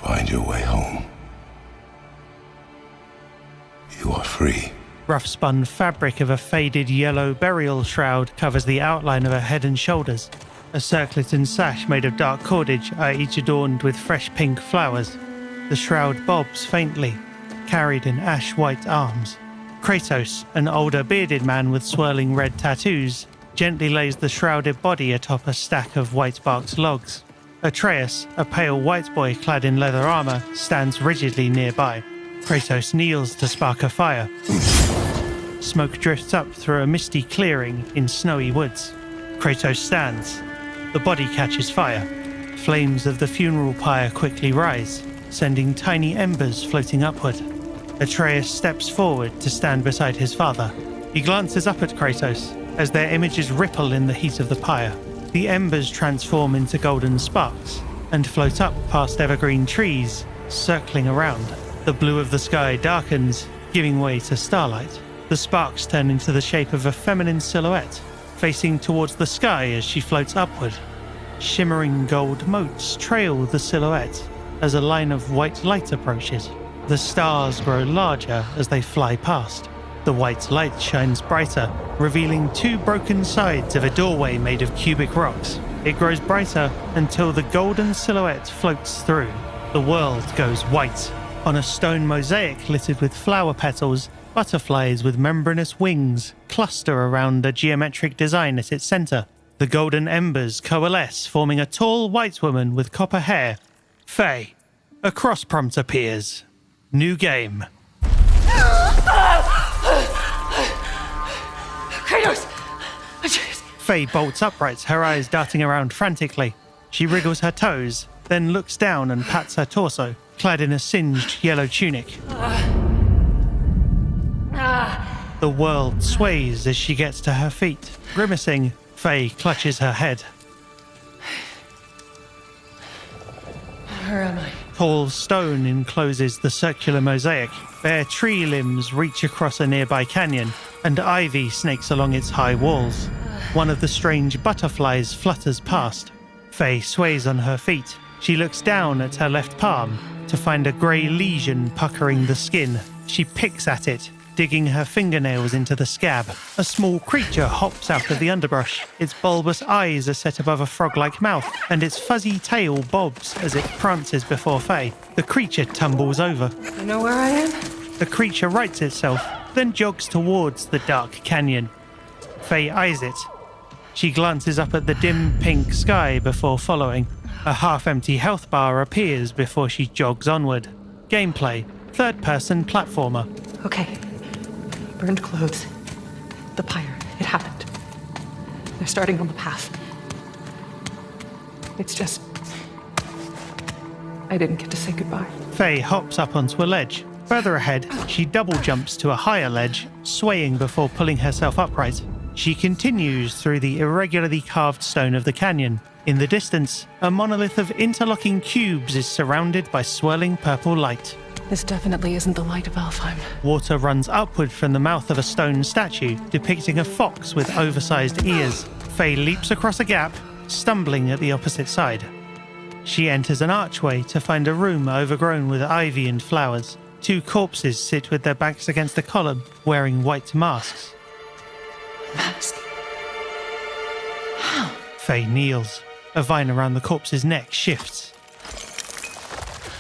Find your way home. You are free. Rough-spun fabric of a faded yellow burial shroud covers the outline of her head and shoulders. A circlet and sash made of dark cordage are each adorned with fresh pink flowers. The shroud bobs faintly, carried in ash-white arms. Kratos, an older bearded man with swirling red tattoos, gently lays the shrouded body atop a stack of white-barked logs. Atreus, a pale white boy clad in leather armor, stands rigidly nearby. Kratos kneels to spark a fire. Smoke drifts up through a misty clearing in snowy woods. Kratos stands. The body catches fire. Flames of the funeral pyre quickly rise, sending tiny embers floating upward. Atreus steps forward to stand beside his father. He glances up at Kratos as their images ripple in the heat of the pyre. The embers transform into golden sparks and float up past evergreen trees, circling around. The blue of the sky darkens, giving way to starlight. The sparks turn into the shape of a feminine silhouette, facing towards the sky as she floats upward. Shimmering gold motes trail the silhouette as a line of white light approaches. The stars grow larger as they fly past. The white light shines brighter, revealing two broken sides of a doorway made of cubic rocks. It grows brighter until the golden silhouette floats through. The world goes white. On a stone mosaic littered with flower petals, butterflies with membranous wings cluster around a geometric design at its center. The golden embers coalesce, forming a tall white woman with copper hair. Faye. A cross prompt appears. New game. Kratos! Faye bolts upright, her eyes darting around frantically. She wriggles her toes, then looks down and pats her torso, clad in a singed yellow tunic. The world sways as she gets to her feet. Grimacing, Faye clutches her head. Where am I? Tall stone encloses the circular mosaic. Bare tree limbs reach across a nearby canyon, and ivy snakes along its high walls. One of the strange butterflies flutters past. Faye sways on her feet. She looks down at her left palm to find a grey lesion puckering the skin. She picks at it, digging her fingernails into the scab. A small creature hops out of the underbrush. Its bulbous eyes are set above a frog-like mouth, and its fuzzy tail bobs as it prances before Faye. The creature tumbles over. You know where I am? The creature rights itself, then jogs towards the dark canyon. Faye eyes it. She glances up at the dim pink sky before following. A half-empty health bar appears before she jogs onward. Gameplay. Third-person platformer. Okay. Burned clothes. The pyre. It happened. They're starting on the path. It's just... I didn't get to say goodbye. Faye hops up onto a ledge. Further ahead, she double jumps to a higher ledge, swaying before pulling herself upright. She continues through the irregularly carved stone of the canyon. In the distance, a monolith of interlocking cubes is surrounded by swirling purple light. This definitely isn't the light of Alfheim. Water runs upward from the mouth of a stone statue, depicting a fox with oversized ears. Faye leaps across a gap, stumbling at the opposite side. She enters an archway to find a room overgrown with ivy and flowers. Two corpses sit with their backs against a column, wearing white masks. Mask? How? Faye kneels. A vine around the corpse's neck shifts.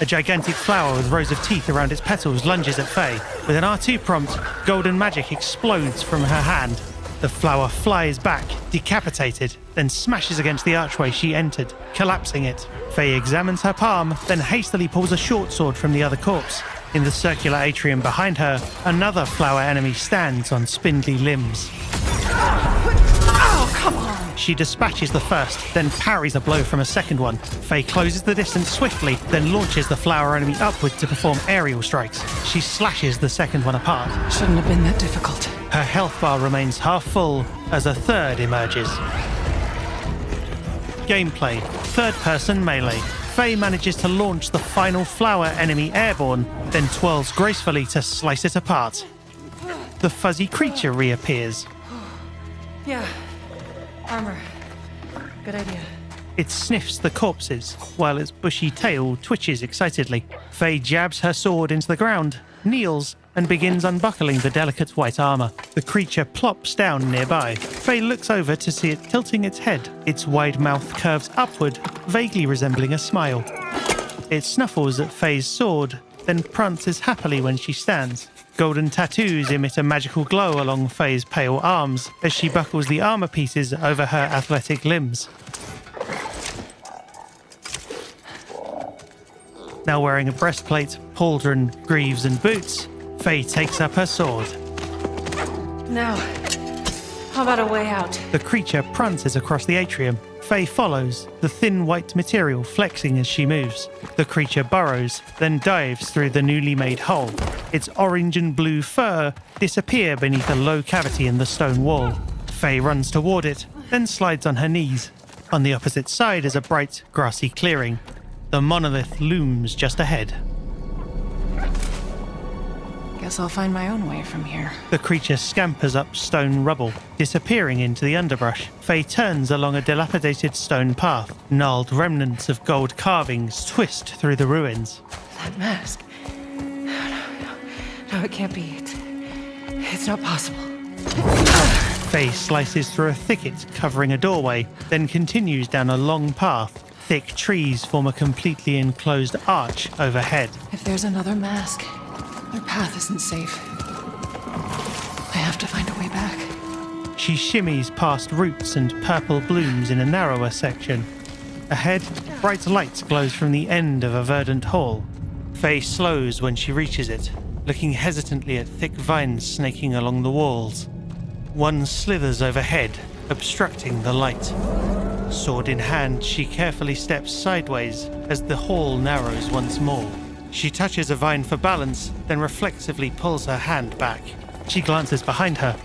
A gigantic flower with rows of teeth around its petals lunges at Faye. With an R2 prompt, golden magic explodes from her hand. The flower flies back, decapitated, then smashes against the archway she entered, collapsing it. Faye examines her palm, then hastily pulls a short sword from the other corpse. In the circular atrium behind her, another flower enemy stands on spindly limbs. Oh, come on! She dispatches the first, then parries a blow from a second one. Faye closes the distance swiftly, then launches the flower enemy upward to perform aerial strikes. She slashes the second one apart. Shouldn't have been that difficult. Her health bar remains half full as a third emerges. Gameplay. Third-person melee. Faye manages to launch the final flower enemy airborne, then twirls gracefully to slice it apart. The fuzzy creature reappears. Yeah. Armor. Good idea. It sniffs the corpses, while its bushy tail twitches excitedly. Faye jabs her sword into the ground, kneels, and begins unbuckling the delicate white armor. The creature plops down nearby. Faye looks over to see it tilting its head. Its wide mouth curves upward, vaguely resembling a smile. It snuffles at Faye's sword, then prances happily when she stands. Golden tattoos emit a magical glow along Faye's pale arms as she buckles the armor pieces over her athletic limbs. Now wearing a breastplate, pauldron, greaves, and boots, Faye takes up her sword. Now, how about a way out? The creature prances across the atrium. Faye follows, the thin white material flexing as she moves. The creature burrows, then dives through the newly made hole. Its orange and blue fur disappear beneath a low cavity in the stone wall. Faye runs toward it, then slides on her knees. On the opposite side is a bright, grassy clearing. The monolith looms just ahead. Guess I'll find my own way from here. The creature scampers up stone rubble, disappearing into the underbrush. Faye turns along a dilapidated stone path. Gnarled remnants of gold carvings twist through the ruins. That mask. No, it can't be. It's not possible. Faye slices through a thicket covering a doorway, then continues down a long path. Thick trees form a completely enclosed arch overhead. If there's another mask, their path isn't safe. I have to find a way back. She shimmies past roots and purple blooms in a narrower section. Ahead, bright light glows from the end of a verdant hall. Faye slows when she reaches it, looking hesitantly at thick vines snaking along the walls. One slithers overhead, obstructing the light. Sword in hand, she carefully steps sideways as the hall narrows once more. She touches a vine for balance, then reflexively pulls her hand back. She glances behind her.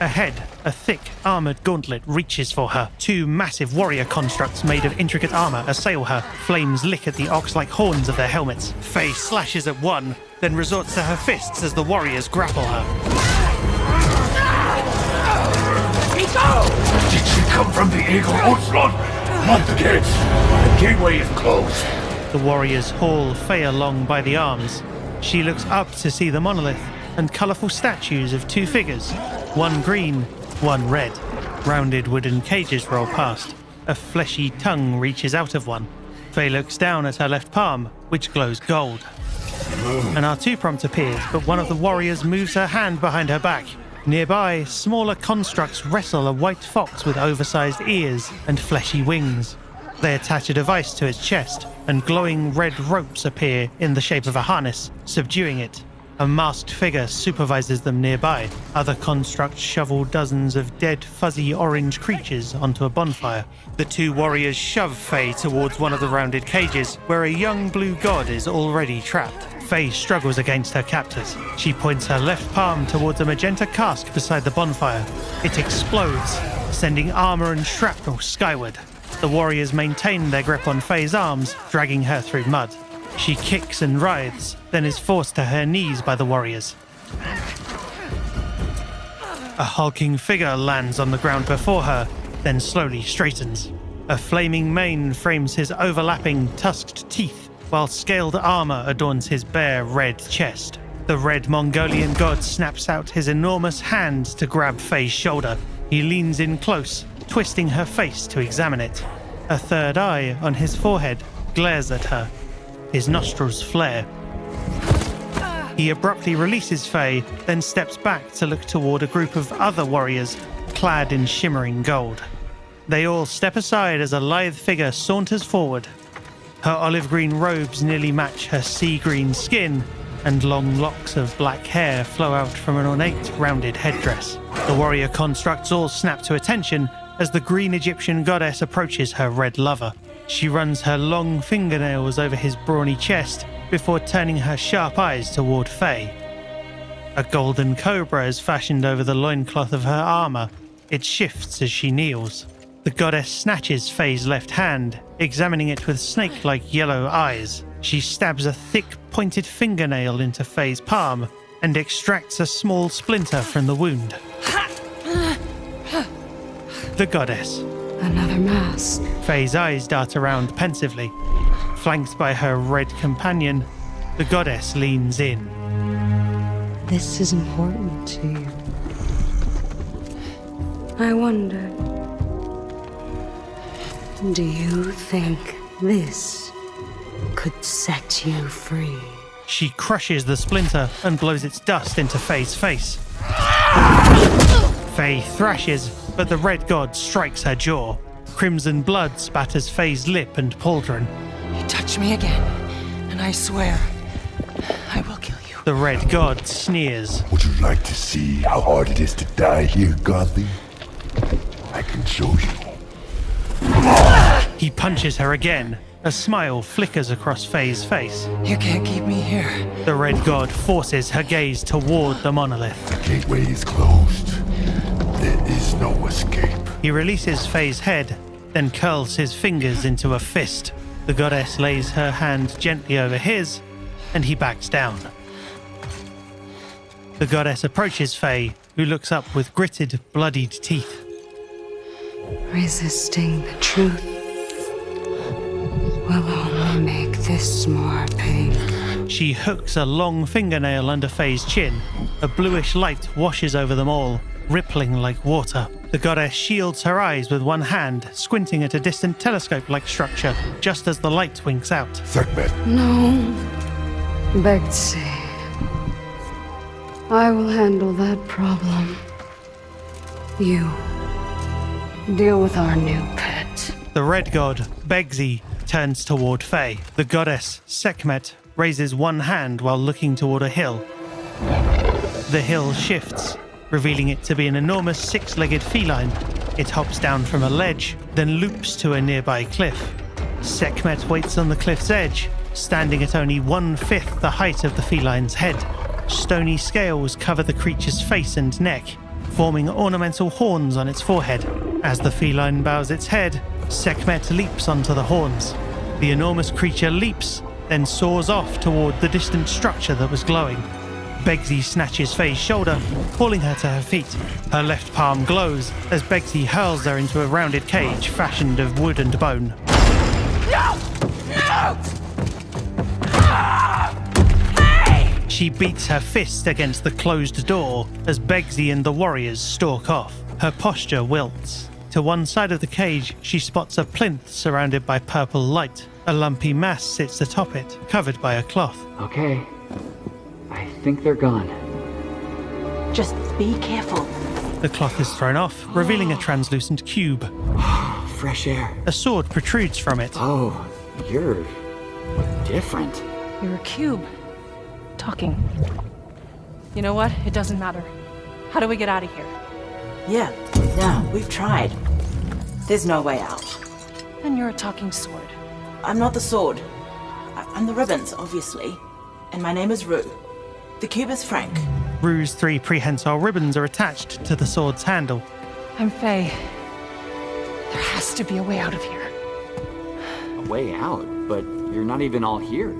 Ahead, a thick, armored gauntlet reaches for her. Two massive warrior constructs made of intricate armor assail her. Flames lick at the ox-like horns of their helmets. Faye slashes at one, then resorts to her fists as the warriors grapple her. Did she come from the Eagle Outslot? Not the gates. The gateway is closed. The warriors haul Faye along by the arms. She looks up to see the monolith and colourful statues of two figures, one green, one red. Rounded wooden cages roll past. A fleshy tongue reaches out of one. Faye looks down at her left palm, which glows gold. An R2 prompt appears, but one of the warriors moves her hand behind her back. Nearby, smaller constructs wrestle a white fox with oversized ears and fleshy wings. They attach a device to its chest, and glowing red ropes appear in the shape of a harness, subduing it. A masked figure supervises them nearby. Other constructs shovel dozens of dead, fuzzy orange creatures onto a bonfire. The two warriors shove Faye towards one of the rounded cages, where a young blue god is already trapped. Faye struggles against her captors. She points her left palm towards a magenta cask beside the bonfire. It explodes, sending armor and shrapnel skyward. The warriors maintain their grip on Faye's arms, dragging her through mud. She kicks and writhes, then is forced to her knees by the warriors. A hulking figure lands on the ground before her, then slowly straightens. A flaming mane frames his overlapping, tusked teeth, while scaled armor adorns his bare red chest. The red Mongolian god snaps out his enormous hand to grab Faye's shoulder. He leans in close, twisting her face to examine it. A third eye on his forehead glares at her. His nostrils flare. He abruptly releases Faye, then steps back to look toward a group of other warriors clad in shimmering gold. They all step aside as a lithe figure saunters forward. Her olive green robes nearly match her sea green skin, and long locks of black hair flow out from an ornate, rounded headdress. The warrior constructs all snap to attention as the green Egyptian goddess approaches her red lover. She runs her long fingernails over his brawny chest before turning her sharp eyes toward Faye. A golden cobra is fashioned over the loincloth of her armor. It shifts as she kneels. The goddess snatches Faye's left hand, examining it with snake-like yellow eyes. She stabs a thick, pointed fingernail into Faye's palm and extracts a small splinter from the wound. The goddess. Another mask. Faye's eyes dart around pensively. Flanked by her red companion, the goddess leans in. This is important to you. I wonder, do you think this could set you free? She crushes the splinter and blows its dust into Faye's face. Faye thrashes, but the red god strikes her jaw. Crimson blood spatters Faye's lip and pauldron. You touch me again, and I swear, I will kill you. The red god sneers. Would you like to see how hard it is to die here, Godly? I can show you. He punches her again. A smile flickers across Faye's face. You can't keep me here. The red god forces her gaze toward the monolith. The gateway is closed. There is no escape. He releases Faye's head, then curls his fingers into a fist. The goddess lays her hand gently over his, and he backs down. The goddess approaches Faye, who looks up with gritted, bloodied teeth. Resisting the truth will only make this more painful. She hooks a long fingernail under Faye's chin. A bluish light washes over them all, rippling like water. The goddess shields her eyes with one hand, squinting at a distant telescope-like structure, just as the light winks out. Sekhmet, No, Begtse. I will handle that problem. You deal with our new pet. The red god, Begtse, turns toward Faye. The goddess, Sekhmet, raises one hand while looking toward a hill. The hill shifts, revealing it to be an enormous six-legged feline. It hops down from a ledge, then loops to a nearby cliff. Sekhmet waits on the cliff's edge, standing at only 1/5 the height of the feline's head. Stony scales cover the creature's face and neck, forming ornamental horns on its forehead. As the feline bows its head, Sekhmet leaps onto the horns. The enormous creature leaps, then soars off toward the distant structure that was glowing. Begtse snatches Faye's shoulder, pulling her to her feet. Her left palm glows as Begtse hurls her into a rounded cage fashioned of wood and bone. No! No! She beats her fist against the closed door as Begtse and the warriors stalk off. Her posture wilts. To one side of the cage, she spots a plinth surrounded by purple light. A lumpy mass sits atop it, covered by a cloth. Okay. I think they're gone. Just be careful. The cloth is thrown off, revealing a translucent cube. Fresh air. A sword protrudes from it. Oh, you're different. You're a cube. Talking. You know what? It doesn't matter. How do we get out of here? Yeah, no, we've tried. There's no way out. And you're a talking sword. I'm not the sword. I'm the ribbons, obviously. And my name is Rue. The cube is Phranque. Rue's 3 prehensile ribbons are attached to the sword's handle. I'm Faye. There has to be a way out of here. A way out, but you're not even all here.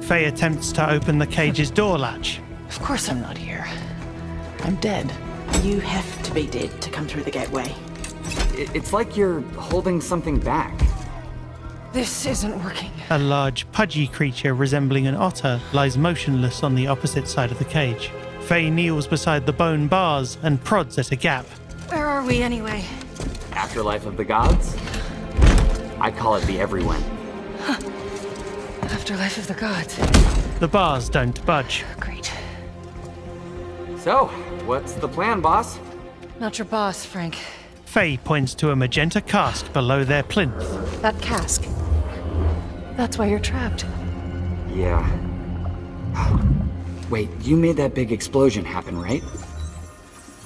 Faye attempts to open the cage's door latch. Of course I'm not here. I'm dead. You have to be dead to come through the gateway. It's like you're holding something back. This isn't working. A large, pudgy creature resembling an otter lies motionless on the opposite side of the cage. Faye kneels beside the bone bars and prods at a gap. Where are we anyway? Afterlife of the gods? I call it the Everywhen. Afterlife of the gods. The bars don't budge. Great. So, what's the plan, boss? Not your boss, Phranque. Faye points to a magenta cask below their plinth. That cask. That's why you're trapped. Yeah. Wait, you made that big explosion happen, right?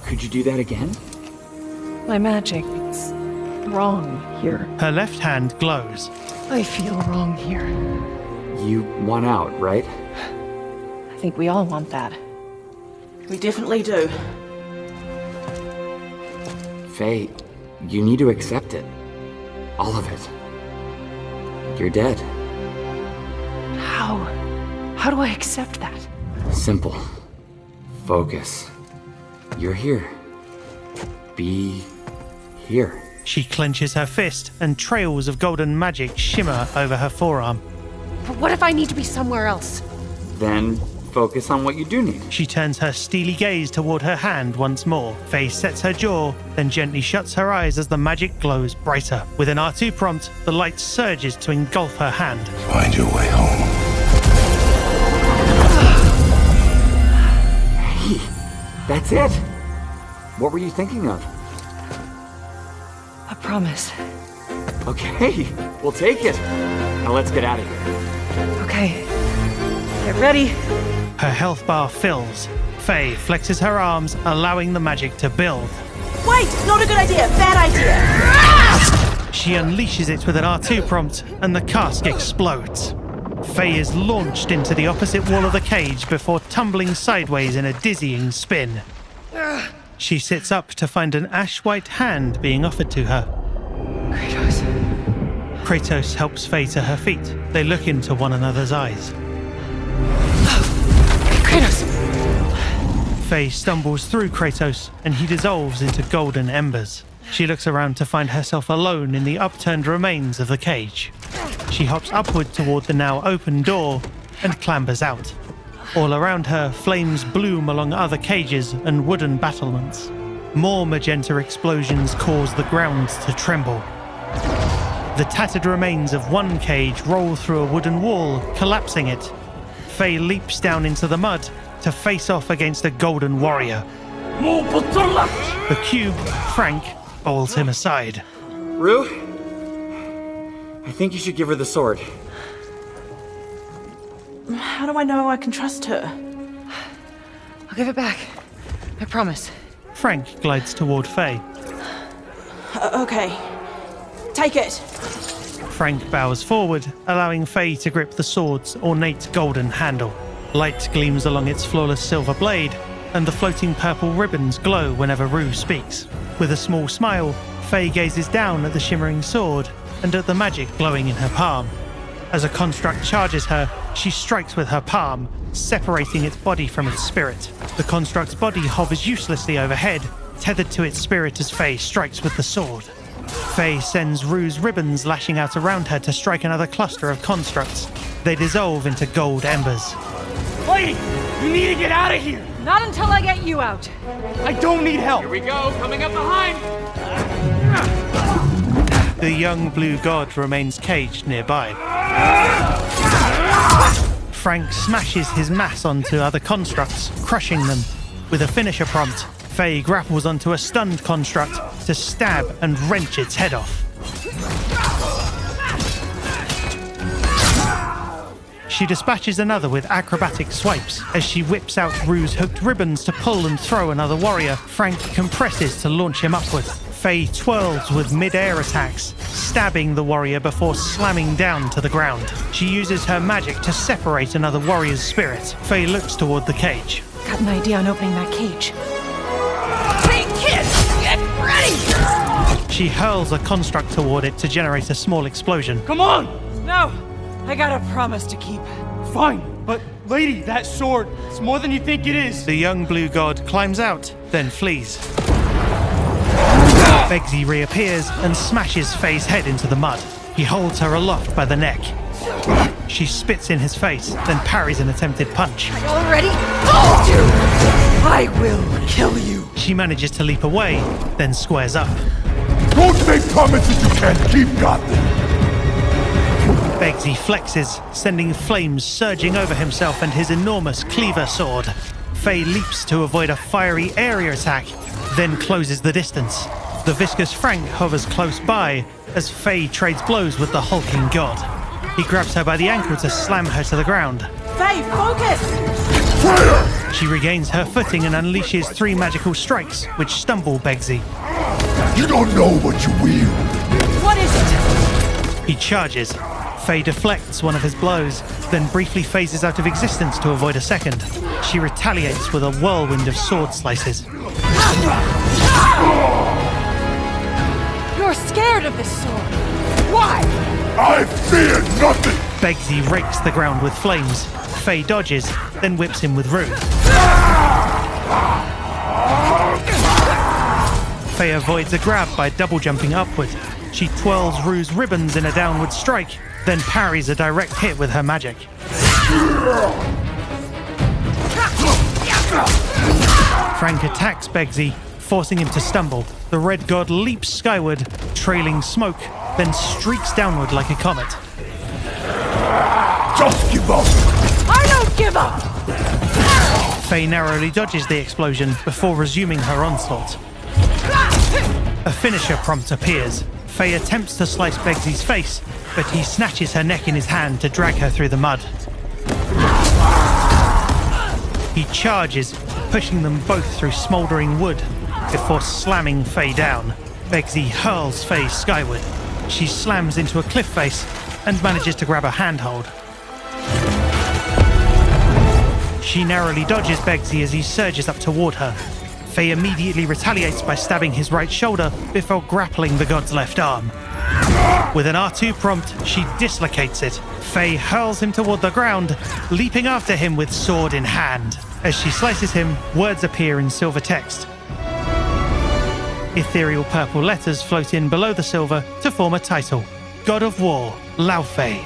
Could you do that again? My magic's wrong here. Her left hand glows. I feel wrong here. You want out, right? I think we all want that. We definitely do. Faye, you need to accept it. All of it. You're dead. How? How do I accept that? Simple. Focus. You're here. Be here. She clenches her fist, and trails of golden magic shimmer over her forearm. But what if I need to be somewhere else? Then focus on what you do need. She turns her steely gaze toward her hand once more. Faye sets her jaw, then gently shuts her eyes as the magic glows brighter. With an R2 prompt, the light surges to engulf her hand. Find your way home. Hey, that's it. What were you thinking of? A promise. Okay, we'll take it. Now let's get out of here. Okay. Get ready. Her health bar fills. Faye flexes her arms, allowing the magic to build. Wait, not a good idea. Bad idea. She unleashes it with an R2 prompt, and the cask explodes. Faye is launched into the opposite wall of the cage before tumbling sideways in a dizzying spin. She sits up to find an ash-white hand being offered to her. Kratos. Kratos helps Faye to her feet. They look into one another's eyes. Kratos! Faye stumbles through Kratos, and he dissolves into golden embers. She looks around to find herself alone in the upturned remains of the cage. She hops upward toward the now open door and clambers out. All around her, flames bloom along other cages and wooden battlements. More magenta explosions cause the ground to tremble. The tattered remains of one cage roll through a wooden wall, collapsing it. Faye leaps down into the mud to face off against a golden warrior. The cube, Phranque, bowls him aside. Rue, I think you should give her the sword. How do I know I can trust her? I'll give it back. I promise. Phranque glides toward Faye. Okay. Take it. Phranque bows forward, allowing Faye to grip the sword's ornate golden handle. Light gleams along its flawless silver blade, and the floating purple ribbons glow whenever Rue speaks. With a small smile, Faye gazes down at the shimmering sword and at the magic glowing in her palm. As a construct charges her, she strikes with her palm, separating its body from its spirit. The construct's body hovers uselessly overhead, tethered to its spirit as Faye strikes with the sword. Faye sends Rue's ribbons lashing out around her to strike another cluster of constructs. They dissolve into gold embers. Wait! You need to get out of here! Not until I get you out. I don't need help! Here we go, coming up behind! The young blue god remains caged nearby. Phranque smashes his mass onto other constructs, crushing them. With a finisher prompt, Faye grapples onto a stunned construct to stab and wrench its head off. She dispatches another with acrobatic swipes. As she whips out Rue's hooked ribbons to pull and throw another warrior, Phranque compresses to launch him upward. Faye twirls with mid-air attacks, stabbing the warrior before slamming down to the ground. She uses her magic to separate another warrior's spirit. Faye looks toward the cage. Got an idea on opening that cage. Hey kids! Get ready! She hurls a construct toward it to generate a small explosion. Come on! No! I got a promise to keep. Fine, but lady, that sword, it's more than you think it is. The young blue god climbs out, then flees. Begtse reappears and smashes Faye's head into the mud. He holds her aloft by the neck. She spits in his face, then parries an attempted punch. Y'all ready? Hold you! I will kill you. She manages to leap away, then squares up. Don't make promises you can't keep, Gotham! Begtse flexes, sending flames surging over himself and his enormous cleaver sword. Faye leaps to avoid a fiery area attack, then closes the distance. The viscous Phranque hovers close by as Faye trades blows with the hulking god. He grabs her by the ankle to slam her to the ground. Faye, focus! Fire! She regains her footing and unleashes 3 magical strikes, which stumble Begtse. You don't know what you wield. What is it? He charges. Faye deflects one of his blows, then briefly phases out of existence to avoid a second. She retaliates with a whirlwind of sword slices. You're scared of this sword. Why? I fear nothing! Begtse rakes the ground with flames. Faye dodges, then whips him with Rue. Faye avoids a grab by double jumping upward. She twirls Rue's ribbons in a downward strike, then parries a direct hit with her magic. Phranque attacks Begtse, forcing him to stumble. The red god leaps skyward, trailing smoke, then streaks downward like a comet. Just give up! I don't give up! Faye narrowly dodges the explosion before resuming her onslaught. A finisher prompt appears. Faye attempts to slice Begtse's face, but he snatches her neck in his hand to drag her through the mud. He charges, pushing them both through smouldering wood before slamming Faye down. Begtse hurls Faye skyward. She slams into a cliff face and manages to grab a handhold. She narrowly dodges Begtse as he surges up toward her. Faye immediately retaliates by stabbing his right shoulder before grappling the god's left arm. With an R2 prompt, she dislocates it. Faye hurls him toward the ground, leaping after him with sword in hand. As she slices him, words appear in silver text. Ethereal purple letters float in below the silver to form a title: God of War Laufey.